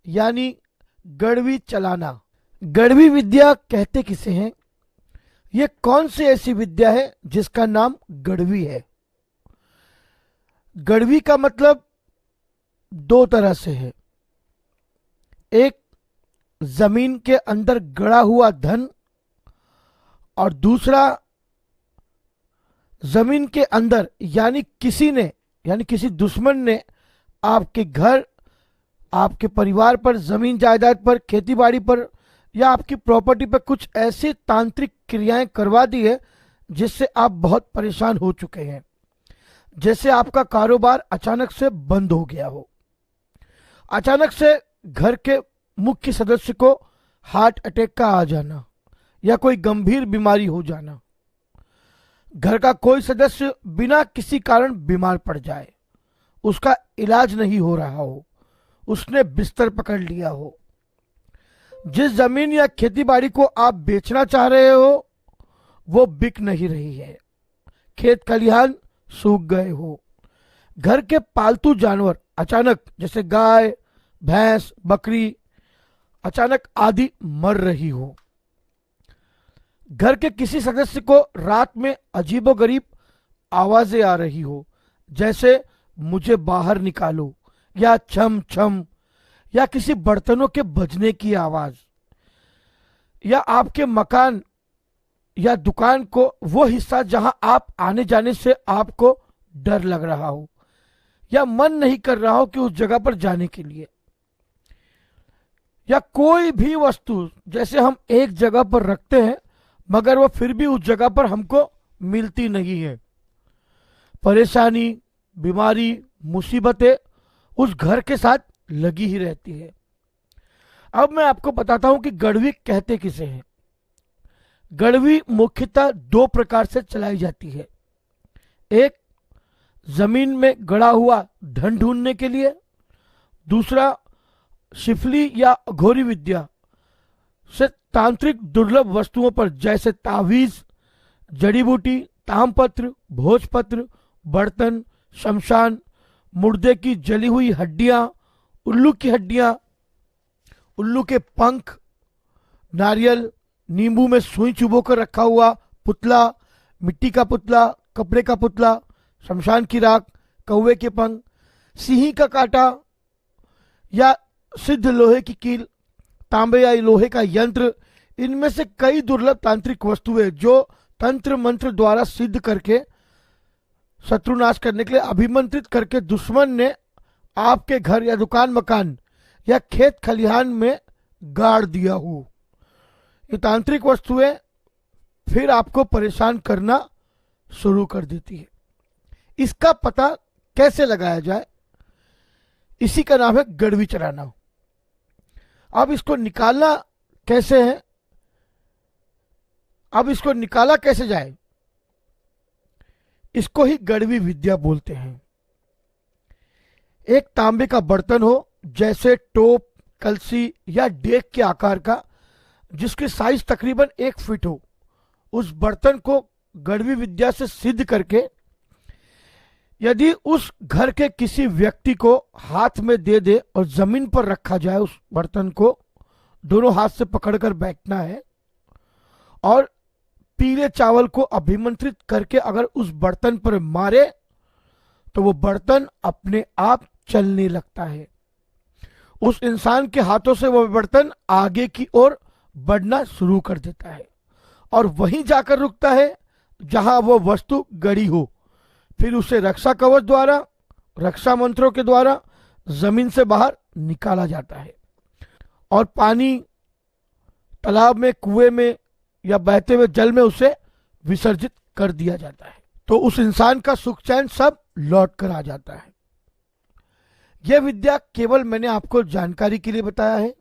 यानी गड़वी चलाना। गड़वी विद्या कहते किसे हैं? ये कौन सी ऐसी विद्या है जिसका नाम गड़वी है? गड़वी का मतलब दो तरह से है। एक, जमीन के अंदर गड़ा हुआ धन, और दूसरा, जमीन के अंदर यानी किसी दुश्मन ने आपके घर, आपके परिवार पर, जमीन जायदाद पर, खेती बाड़ी पर या आपकी प्रॉपर्टी पर कुछ ऐसी तांत्रिक क्रियाएं करवा दी है जिससे आप बहुत परेशान हो चुके हैं। जैसे आपका कारोबार अचानक से बंद हो गया हो, अचानक से घर के मुख्य सदस्य को हार्ट अटैक का आ जाना या कोई गंभीर बीमारी हो जाना, घर का कोई सदस्य बिना किसी कारण बीमार पड़ जाए, उसका इलाज नहीं हो रहा हो, उसने बिस्तर पकड़ लिया हो, जिस जमीन या खेती बाड़ी को आप बेचना चाह रहे हो वो बिक नहीं रही है, खेत खलिहान सूख गए हो, घर के पालतू जानवर अचानक जैसे गाय, भैंस, बकरी अचानक आदि मर रही हो, घर के किसी सदस्य को रात में अजीबोगरीब आवाजें आ रही हो, जैसे मुझे बाहर निकालो या छम छम, या किसी बर्तनों के बजने की आवाज, या आपके मकान या दुकान को वो हिस्सा जहां आप आने जाने से आपको डर लग रहा हो या मन नहीं कर रहा हो कि उस जगह पर जाने के लिए, या कोई भी वस्तु जैसे हम एक जगह पर रखते हैं मगर वो फिर भी उस जगह पर हमको मिलती नहीं है। परेशानी, बीमारी, मुसीबतें उस घर के साथ लगी ही रहती है। अब मैं आपको बताता हूं कि गड़वी कहते किसे हैं। गड़वी मुख्यतः दो प्रकार से चलाई जाती है। एक, जमीन में गड़ा हुआ धन ढूंढने के लिए। दूसरा, शिफली या अघोरी विद्या से तांत्रिक दुर्लभ वस्तुओं पर जैसे तावीज, जड़ी बूटी, तामपत्र, भोजपत्र, बर्तन, शमशान, मुर्दे की जली हुई हड्डियां, उल्लू की हड्डियां, उल्लू के पंख, नारियल, नींबू में सुई चुबो कर रखा हुआ पुतला, मिट्टी का पुतला, कपड़े का पुतला, शमशान की राख, कौवे के पंख, सिंही का कांटा या सिद्ध लोहे की कील, तांबे या लोहे का यंत्र, इनमें से कई दुर्लभ तांत्रिक वस्तुएं जो तंत्र मंत्र द्वारा सिद्ध करके शत्रुनाश करने के लिए अभिमंत्रित करके दुश्मन ने आपके घर या दुकान मकान या खेत खलिहान में गाड़ दिया हो। ये तांत्रिक वस्तुएं फिर आपको परेशान करना शुरू कर देती है। इसका पता कैसे लगाया जाए? इसी का नाम है गड़वी चलाना। अब इसको निकालना कैसे है? अब इसको निकाला कैसे जाए? इसको ही गड़वी विद्या बोलते हैं। एक तांबे का बर्तन हो जैसे टोप, कलसी या डेक के आकार का, जिसकी साइज तकरीबन 1 फीट हो, उस बर्तन को गड़वी विद्या से सिद्ध करके यदि उस घर के किसी व्यक्ति को हाथ में दे दे और जमीन पर रखा जाए, उस बर्तन को दोनों हाथ से पकड़कर बैठना है और पीले चावल को अभिमंत्रित करके अगर उस बर्तन पर मारे तो वो बर्तन अपने आप चलने लगता है। उस इंसान के हाथों से वो बर्तन आगे की ओर बढ़ना शुरू कर देता है और वहीं जाकर रुकता है जहां वो वस्तु गड़ी हो। फिर उसे रक्षा कवच द्वारा, रक्षा मंत्रों के द्वारा जमीन से बाहर निकाला जाता है और पानी, तालाब में, कुएं में या बहते हुए जल में उसे विसर्जित कर दिया जाता है। तो उस इंसान का सुख चैन सब लौट कर आ जाता है। यह विद्या केवल मैंने आपको जानकारी के लिए बताया है।